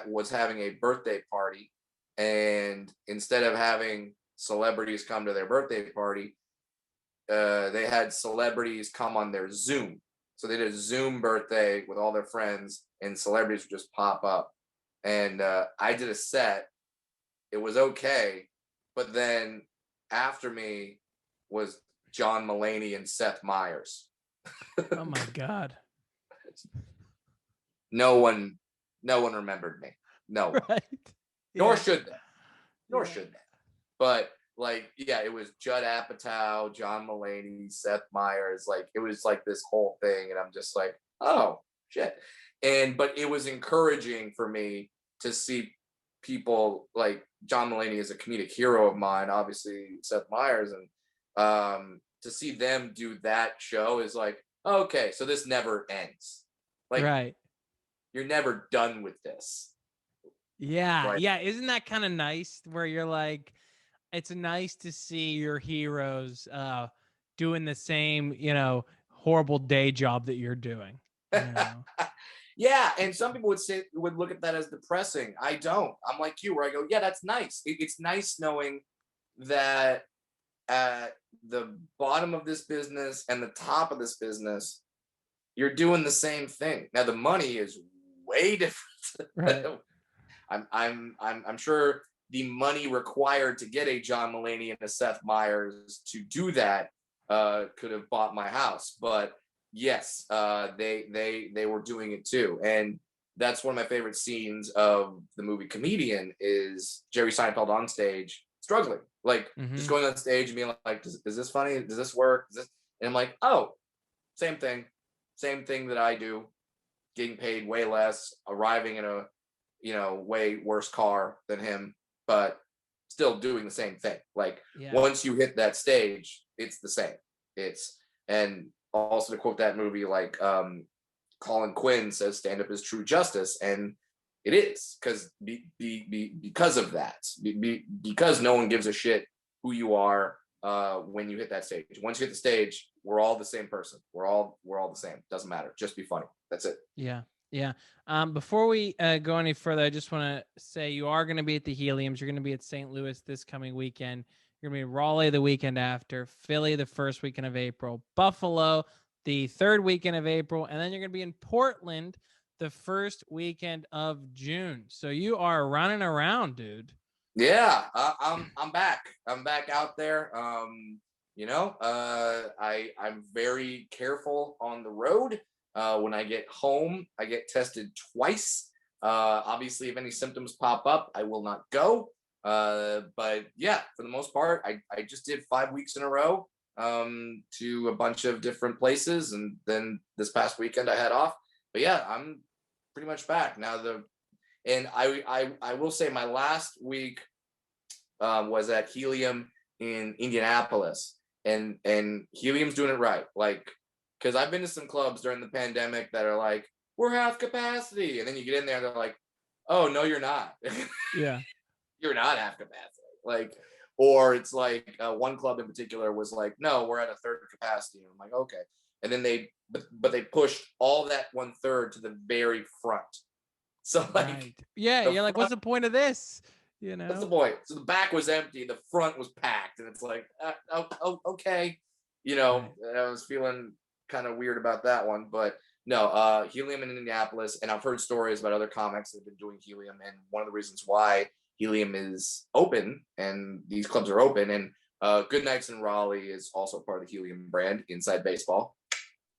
was having a birthday party, and instead of having celebrities come to their birthday party, they had celebrities come on their Zoom. So they did a Zoom birthday with all their friends, and celebrities would just pop up. And I did a set. It was okay, but then after me was John Mulaney and Seth Meyers. Oh my God. No one remembered me. No one. Right. Nor should they. But it was Judd Apatow, John Mulaney, Seth Meyers. Like, it was like this whole thing, and I'm just like, oh shit. But it was encouraging for me to see people like John Mulaney is a comedic hero of mine, obviously Seth Meyers, and to see them do that show is like, okay, so this never ends. Like, right. You're never done with this. Yeah. Right? Yeah. Isn't that kind of nice where you're like, it's nice to see your heroes doing the same, horrible day job that you're doing. Yeah, and some people would look at that as depressing. I don't. I'm like you, where I go, yeah, that's nice. It's nice knowing that at the bottom of this business and the top of this business, you're doing the same thing. Now the money is way different. Right. I'm sure the money required to get a John Mulaney and a Seth Meyers to do that could have bought my house, but yes, they were doing it too. And that's one of my favorite scenes of the movie Comedian is Jerry Seinfeld on stage struggling, like just going on stage and being like, is this funny? Does this work? And I'm like, oh, same thing that I do, getting paid way less, arriving in a way worse car than him, but still doing the same thing. Like, once you hit that stage, it's the same. And also to quote that movie, like Colin Quinn says, stand up is true justice, and it is, because because of that, because no one gives a shit who you are when you hit that stage. Once you hit the stage, we're all the same person. We're all the same. Doesn't matter. Just be funny. That's it. Yeah. Before we go any further, I just want to say you are going to be at the Heliums. You're going to be at St. Louis this coming weekend. You're going to be in Raleigh the weekend after, Philly the first weekend of April, Buffalo the third weekend of April, and then you're going to be in Portland the first weekend of June. So you are running around, dude. Yeah, I'm back. I'm back out there. I'm very careful on the road. When I get home, I get tested twice. Obviously, if any symptoms pop up, I will not go. But yeah, for the most part, I just did 5 weeks in a row. to a bunch of different places, and then this past weekend I had off. But yeah, I'm pretty much back now. And I will say my last week was at Helium in Indianapolis, and Helium's doing it right. Like, because I've been to some clubs during the pandemic that are like, we're half capacity, and then you get in there and they're like, oh no, you're not. Yeah. You're not half capacity. Like, or it's like one club in particular was like, no, we're at a third capacity. And I'm like, okay. And then but they pushed all that 1/3 to the very front. So like, Right. Yeah. You're like, what's the point of this? You what's the know? point? So the back was empty, the front was packed, and it's like, okay. Right. I was feeling kind of weird about that one, but no, Helium in Indianapolis, and I've heard stories about other comics that have been doing Helium, and one of the reasons why Helium is open and these clubs are open, and Good Nights in Raleigh is also part of the Helium brand, Inside Baseball.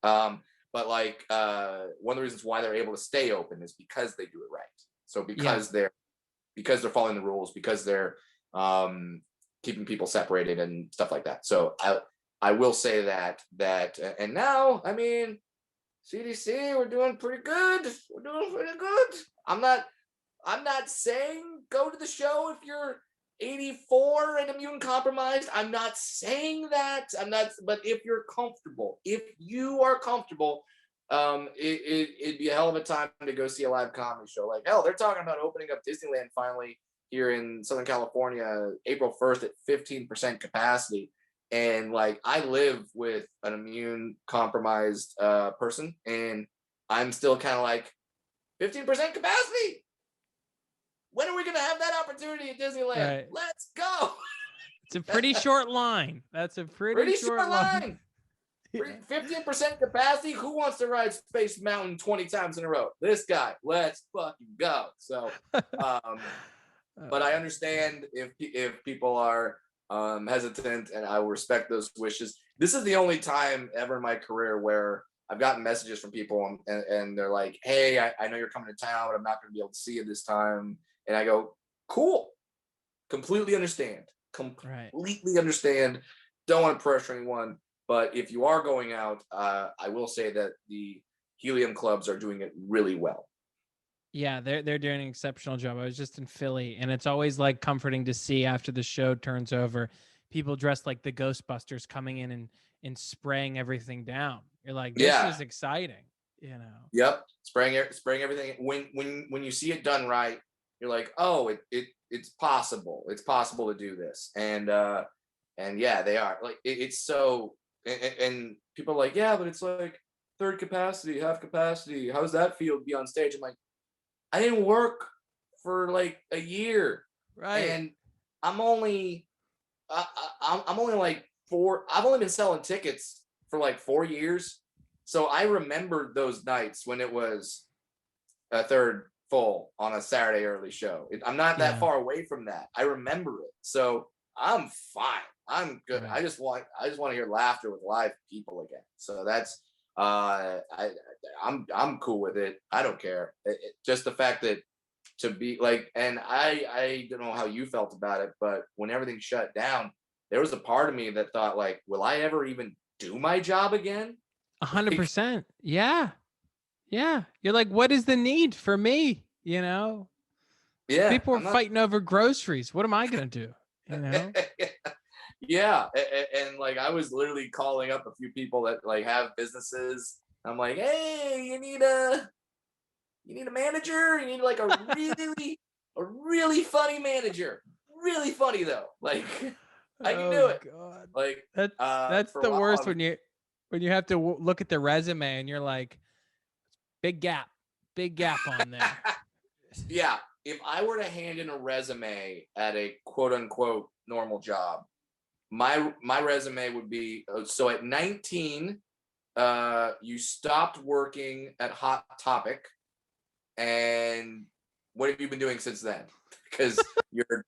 But like one of the reasons why they're able to stay open is because they do it right. So Yeah. because they're following the rules, because they're keeping people separated and stuff like that. So I will say that and now, I mean, CDC, we're doing pretty good. We're doing pretty good. I'm not saying go to the show if you're 84 and immune compromised. I'm not saying that. But if you're comfortable, if you are comfortable, it'd be a hell of a time to go see a live comedy show. Like, hell, they're talking about opening up Disneyland finally here in Southern California, April 1st at 15% capacity. And like, I live with an immune compromised person, and I'm still kind of like, 15% capacity. When are we going to have that opportunity at Disneyland? Right. Let's go. It's a pretty short line. That's a pretty short line. Yeah. 15% capacity. Who wants to ride Space Mountain 20 times in a row? This guy. Let's fucking go. So, but I understand if people are hesitant, and I will respect those wishes. This is the only time ever in my career where I've gotten messages from people and they're like, hey, I know you're coming to town, but I'm not going to be able to see you this time. And I go, cool. Completely understand. Completely understand. Don't want to pressure anyone. But if you are going out, I will say that the Helium clubs are doing it really well. Yeah, they're doing an exceptional job. I was just in Philly, and it's always like comforting to see after the show turns over, people dressed like the Ghostbusters coming in and spraying everything down. You're like, this is exciting, you know. Yep, spraying everything. When you see it done right, you're like, oh, it's possible. It's possible to do this, and yeah, they are. Like it's so, and people are like, yeah, but it's like third capacity, half capacity. How does that feel to be on stage? I'm like, I didn't work for like a year, Right. and I'm only like I've only been selling tickets for like 4 years, so I remember those nights when it was a third full on a Saturday early show. I'm not that far away from that. I remember it, so I'm fine. I'm good. Right. I just want to hear laughter with live people again. So that's I'm cool with it. I don't care. Just the fact that to be like, and I don't know how you felt about it, but when everything shut down, there was a part of me that thought like, will I ever even do my job again? 100%. Yeah. Yeah. You're like, what is the need for me? You know? Yeah. People are fighting over groceries. What am I going to do? You know? Yeah. And like, I was literally calling up a few people that like have businesses. I'm like, hey, you need a manager? You need like a really funny manager. Really funny though. Like, I can do it. God. Like that's the worst when you have to look at the resume and you're like, big gap on there. Yeah, if I were to hand in a resume at a quote unquote normal job, my resume would be, so at 19, you stopped working at Hot Topic, and what have you been doing since then? Because you're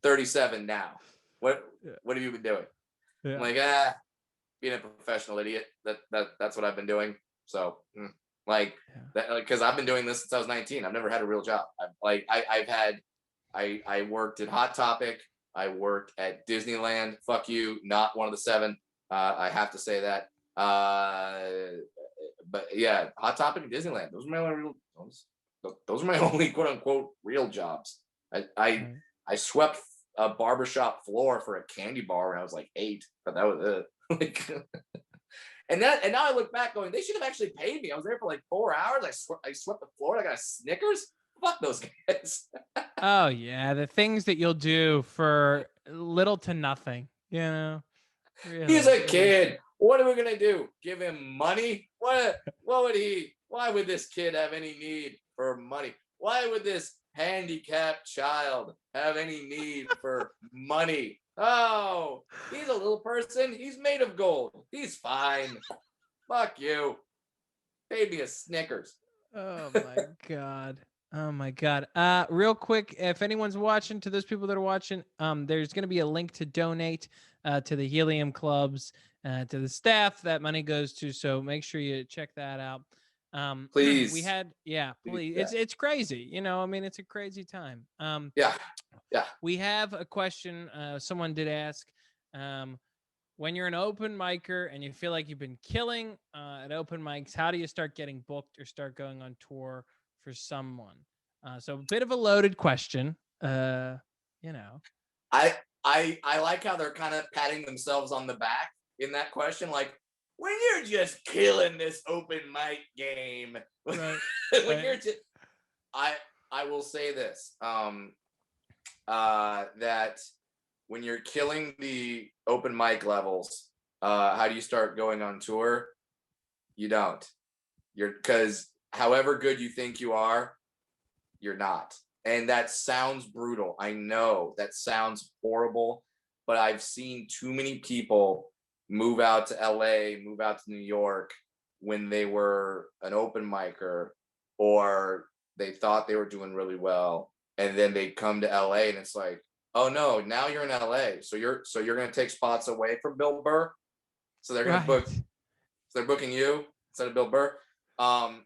37 now. What have you been doing? Yeah. I'm like, being a professional idiot. That's what I've been doing. So like that, because I've been doing this since I was 19. I've never had a real job. I worked at Hot Topic. I worked at Disneyland. Fuck you, not one of the 7. I have to say that. But yeah, Hot Topic and Disneyland. Those are my only quote unquote real jobs. I Right. I swept a barbershop floor for a candy bar when I was like 8, but that was it. Like, and now I look back going, they should have actually paid me. I was there for like 4 hours. I swept the floor. I got a Snickers. Fuck those guys. Oh yeah, the things that you'll do for little to nothing, He's really, a it is. kid. What are we gonna do? Give him money? What would he? Why would this kid have any need for money? Why would this handicapped child have any need for money? Oh, he's a little person. He's made of gold. He's fine. Fuck you. Pay me a Snickers. Oh my god. Oh my god. Real quick, if anyone's watching, to those people that are watching, there's going to be a link to donate to the Helium Clubs, to the staff that money goes to. So make sure you check that out. We Please. had, yeah, Please. please. Yeah. It's crazy. I mean, it's a crazy time. Yeah. Yeah. We have a question. Someone did ask. Um, when you're an open micer and you feel like you've been killing at open mics, how do you start getting booked or start going on tour for someone? So a bit of a loaded question. You know. I like how they're kind of patting themselves on the back in that question, like when you're just killing this open mic game. Right. When you're just, I I will say this, that when you're killing the open mic levels, how do you start going on tour? You don't. You're because however good you think you are, you're not. And that sounds brutal. I know that sounds horrible, but I've seen too many people move out to LA, move out to New York when they were an open micer or they thought they were doing really well. And then they come to LA and it's like, oh no, now you're in LA. So you're gonna take spots away from Bill Burr. So they're gonna book Right. so they're booking you instead of Bill Burr. Um,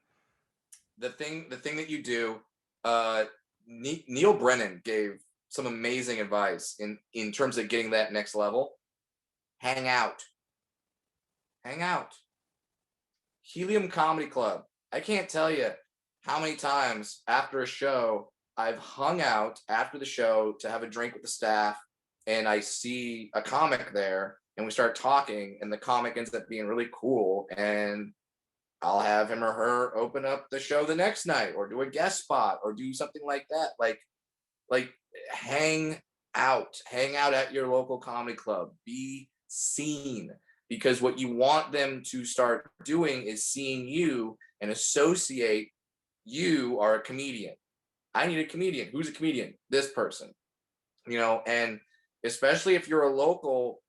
the thing that you do, uh, Neil Brennan gave some amazing advice in terms of getting that next level. Hang out, hang out. Helium Comedy Club. I can't tell you how many times after a show I've hung out after the show to have a drink with the staff, and I see a comic there, and we start talking, and the comic ends up being really cool, and I'll have him or her open up the show the next night or do a guest spot or do something like that. Like hang out at your local comedy club, be seen, because what you want them to start doing is seeing you and associate you are a comedian. I need a comedian. Who's a comedian? This person. And especially if you're a local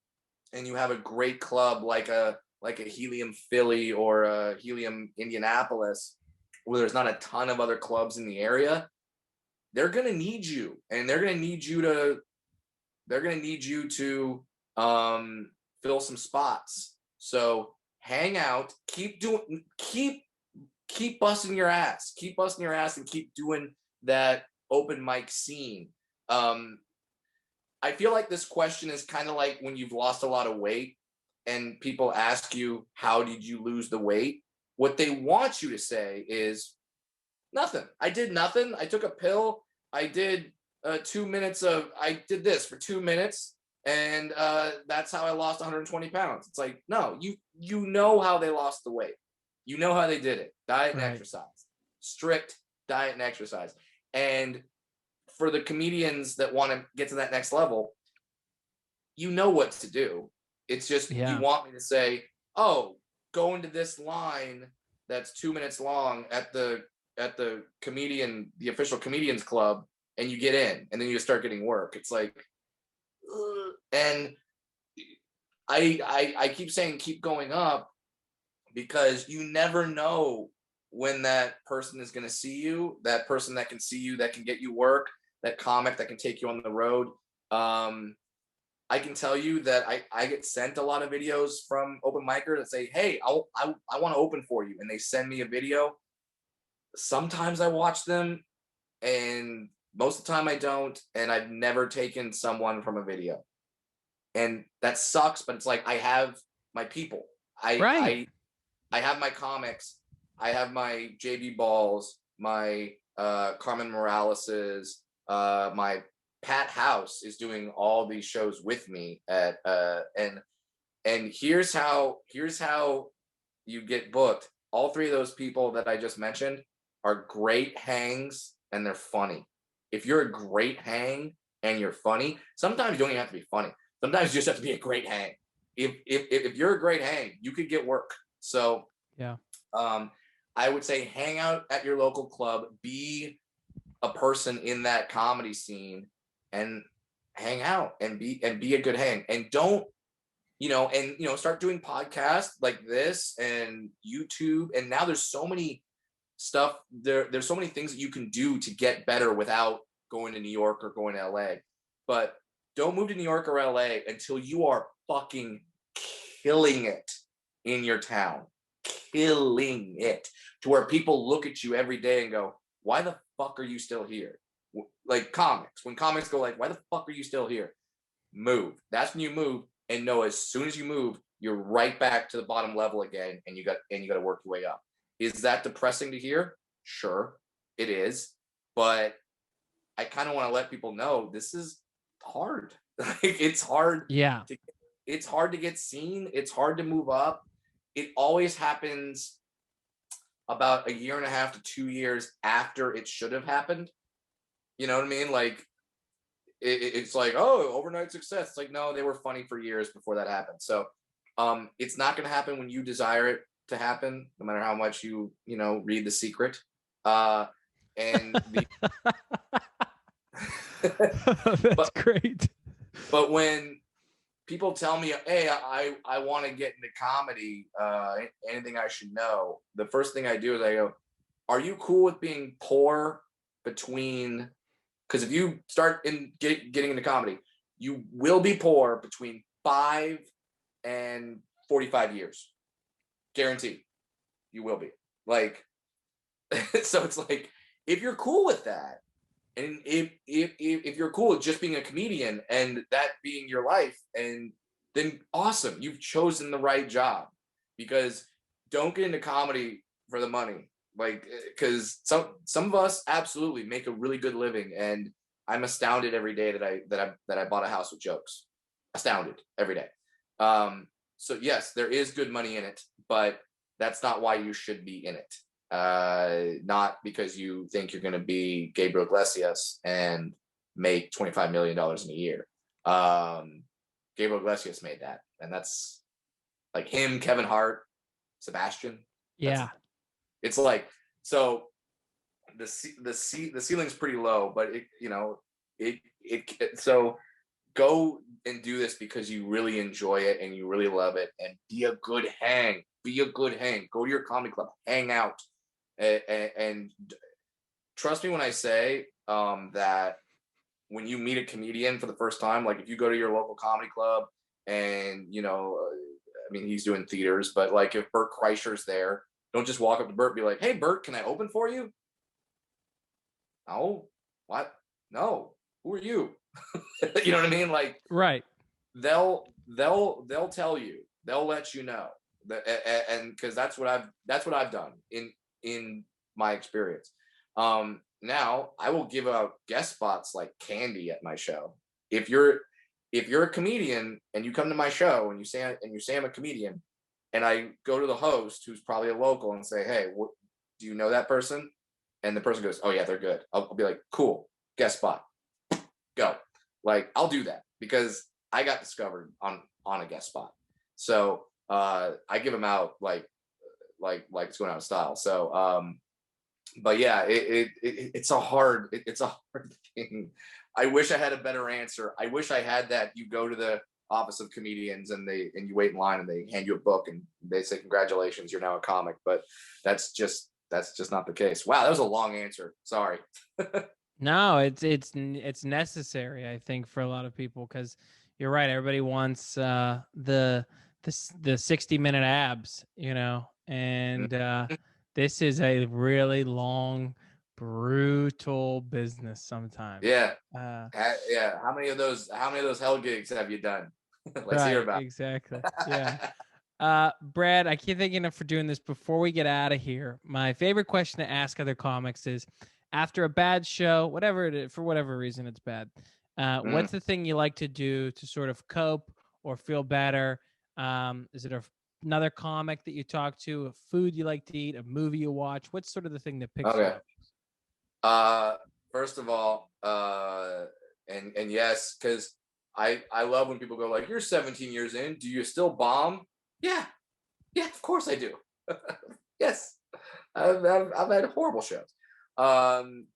and you have a great club like a Helium Philly or a Helium Indianapolis, where there's not a ton of other clubs in the area, they're gonna need you, and they're gonna need you to fill some spots. So hang out, keep busting your ass, and keep doing that open mic scene. Um, I feel like this question is kind of like when you've lost a lot of weight and people ask you, how did you lose the weight? What they want you to say is nothing. I did nothing. I took a pill. I did 2 minutes I did this for 2 minutes. And that's how I lost 120 pounds. It's like, no, you know how they lost the weight. You know how they did it. Diet and Right. exercise. Strict diet and exercise. And for the comedians that want to get to that next level, you know what to do. It's just you Yeah. want me to say, oh, go into this line that's 2 minutes long at the official comedians club, and you get in, and then you start getting work. It's like, and I keep saying keep going up because you never know when that person is going to see you, that person that can see you, that can get you work, that comic that can take you on the road. Um, I can tell you that I get sent a lot of videos from open micers that say, hey, I want to open for you. And they send me a video. Sometimes I watch them, and most of the time I don't. And I've never taken someone from a video. And that sucks, but it's like my people. Right. I have my comics. I have my JB Balls, my Carmen Moraleses, my Pat House is doing all these shows with me at and here's how you get booked. All three of those people that I just mentioned are great hangs and they're funny. If you're a great hang and you're funny, sometimes you don't even have to be funny. Sometimes you just have to be a great hang. If you're a great hang, you could get work. So Yeah. I would say hang out at your local club, be a person in that comedy scene, and hang out and be a good hang. And don't start doing podcasts like this and YouTube. And now there's so many stuff there's so many things that you can do to get better without going to New York or going to LA. But don't move to New York or LA until you are fucking killing it in your town. Killing it to where people look at you every day and go, why the fuck are you still here? Like comics, when comics go like, why the fuck are you still here? Move. That's when you move, and know as soon as you move, you're right back to the bottom level again, and you got to work your way up. Is that depressing to hear? Sure, it is. But I kind of want to let people know this is hard. Like it's hard. Yeah. It's hard to get seen. It's hard to move up. It always happens about a year and a half to 2 years after it should have happened. You know what I mean? Like it's like, oh, overnight success. It's like, no, they were funny for years before that happened. So it's not going to happen when you desire it to happen, no matter how much you read The Secret. And That's great. But when people tell me, hey, I want to get into comedy, anything I should know, the first thing I do is I go, are you cool with being poor between, because if you start getting into comedy, you will be poor between 5 and 45 years. Guaranteed. You will be. Like, so it's like, if you're cool with that, and if you're cool with just being a comedian and that being your life, and then awesome, you've chosen the right job. Because don't get into comedy for the money, like, because some of us absolutely make a really good living, and I'm astounded every day that I bought a house with jokes. Astounded every day. So yes, there is good money in it, but that's not why you should be in it. Not because you think you're going to be Gabriel Iglesias and make $25 million in a year. Gabriel Iglesias made that, and that's like him, Kevin Hart, Sebastian. Yeah. It's like, so the ceiling's pretty low, but so go and do this because you really enjoy it and you really love it, and be a good hang. Go to your comedy club, hang out, and trust me when I say that when you meet a comedian for the first time, like if you go to your local comedy club and I mean, he's doing theaters, but like if Bert Kreischer's there, don't just walk up to Bert and be like, hey Bert, can I open for you? No. What? No. Who are you? You know what I mean? Like, right. They'll tell you. They'll let you know. And because that's what I've done in my experience. Now I will give out guest spots like candy at my show. If you're a comedian and you come to my show and you say I'm a comedian, and I go to the host who's probably a local and say, hey, do you know that person? And the person goes, oh yeah, they're good. I'll be like, cool, guest spot, go. Like, I'll do that because I got discovered on a guest spot. So I give them out like it's going out of style. So but yeah, it's a hard thing. I wish I had a better answer. I wish I had that. You go to the office of comedians and you wait in line and they hand you a book and they say, congratulations, you're now a comic. But that's just not the case. Wow, that was a long answer. Sorry. No, it's necessary, I think, for a lot of people, because you're right. Everybody wants the 60-minute abs, and this is a really long, brutal business sometimes. Yeah. Yeah. How many of those hell gigs have you done? Let's hear about. Exactly. Yeah. Brad, I keep thinking of for doing this before we get out of here. My favorite question to ask other comics is, after a bad show, whatever it is, for whatever reason it's bad, Mm, what's the thing you like to do to sort of cope or feel better? Is it another comic that you talk to, a food you like to eat, a movie you watch? What's sort of the thing that picks you okay. up? First of all, and yes, because I love when people go like, "You're 17 years in. Do you still bomb?" Yeah, yeah, of course I do. Yes, I've had horrible shows. Um,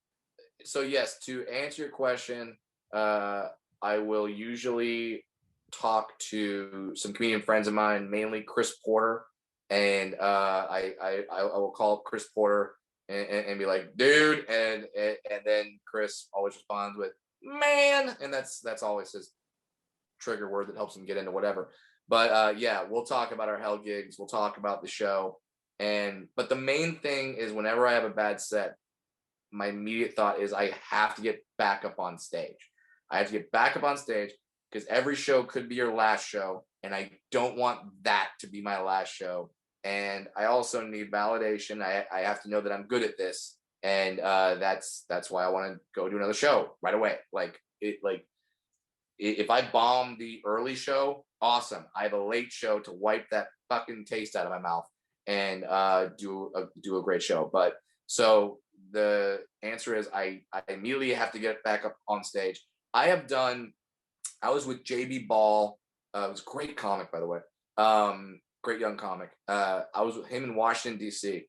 so yes, to answer your question, I will usually talk to some comedian friends of mine, mainly Chris Porter, and I will call Chris Porter and be like, dude, and then Chris always responds with man, and that's always his trigger word that helps him get into whatever. But yeah, we'll talk about our hell gigs, we'll talk about the show, and but the main thing is whenever I have a bad set, my immediate thought is I have to get back up on stage. I have to get back up on stage because every show could be your last show, and I don't want that to be my last show. And I also need validation. I have to know that I'm good at this, and that's why I want to go do another show right away. If I bomb the early show, awesome. I have a late show to wipe that fucking taste out of my mouth and do a great show. But so the answer is I immediately have to get back up on stage. I was with JB Ball. It was a great comic, by the way. Great young comic. I was with him in Washington, D.C.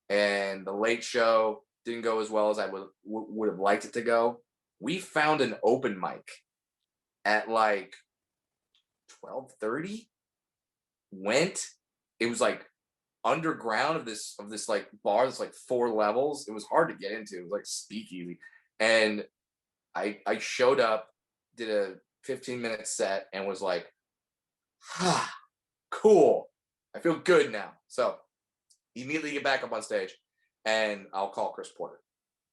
And the late show didn't go as well as I would have liked it to go. We found an open mic at like 12:30. Went. It was like underground of this like bar that's like 4 levels. It was hard to get into. It was like speakeasy. And I showed up, did a 15-minute set, and was like, ah, cool. I feel good now. So immediately get back up on stage and I'll call Chris Porter.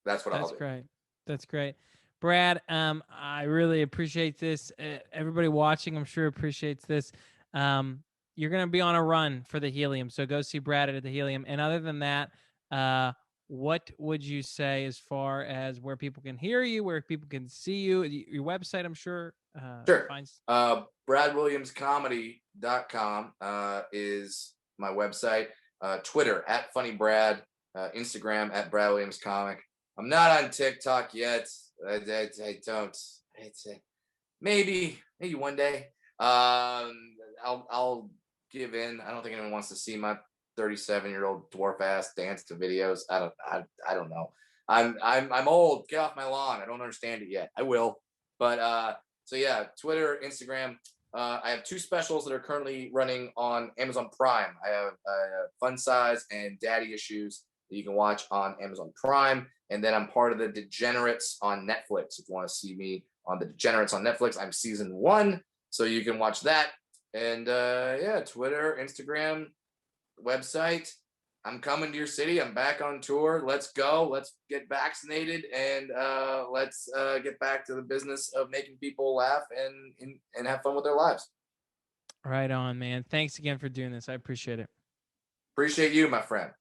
That's what I'll That's do. great. That's great. Brad, I really appreciate this. Everybody watching, I'm sure appreciates this. You're going to be on a run for the Helium, so go see Brad at the Helium. And other than that, what would you say as far as where people can hear you, where people can see you? Your website, I'm sure. Sure. Finds BradWilliamsComedy.com is my website. Twitter at Funny Brad. Instagram at Brad Williams Comic. I'm not on TikTok yet. I don't. It's maybe one day. I'll give in. I don't think anyone wants to see my 37-year-old dwarf ass dance to videos. I don't know. I'm old. Get off my lawn. I don't understand it yet. I will. But so yeah, Twitter, Instagram. I have 2 specials that are currently running on Amazon Prime. I have Fun Size and Daddy Issues that you can watch on Amazon Prime. And then I'm part of the Degenerates on Netflix. If you want to see me on the Degenerates on Netflix, I'm season 1. So you can watch that. And yeah, Twitter, Instagram, website. I'm coming to your city. I'm back on tour. Let's go. Let's get vaccinated and let's get back to the business of making people laugh and have fun with their lives. right on, man. Thanks again for doing this. I appreciate it. Appreciate you, my friend.